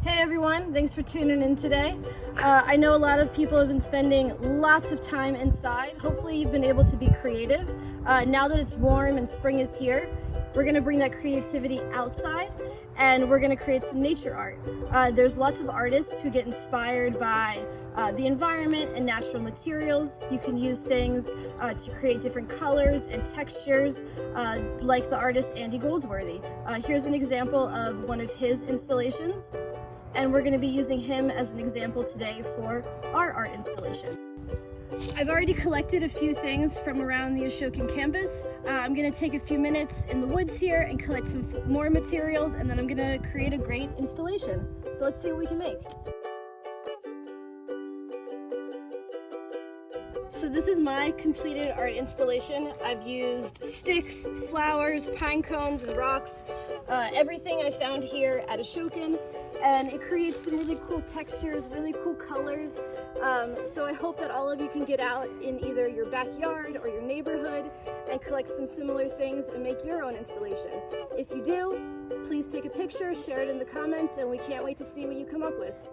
Hey everyone, thanks for tuning in today. I know a lot of people have been spending lots of time inside. Hopefully you've been able to be creative. Now that it's warm and spring is here, we're gonna bring that creativity outside and we're gonna create some nature art. There's lots of artists who get inspired by the environment and natural materials. You can use things to create different colors and textures, like the artist Andy Goldsworthy. Here's an example of one of his installations, and we're going to be using him as an example today for our art installation. I've already collected a few things from around the Ashokan campus. I'm going to take a few minutes in the woods here and collect some more materials, and then I'm going to create a great installation. So let's see what we can make. So this is my completed art installation. I've used sticks, flowers, pine cones, and rocks, everything I found here at Ashokan, and it creates some really cool textures, really cool colors. So I hope that all of you can get out in either your backyard or your neighborhood and collect some similar things and make your own installation. If you do, please take a picture, share it in the comments, and we can't wait to see what you come up with.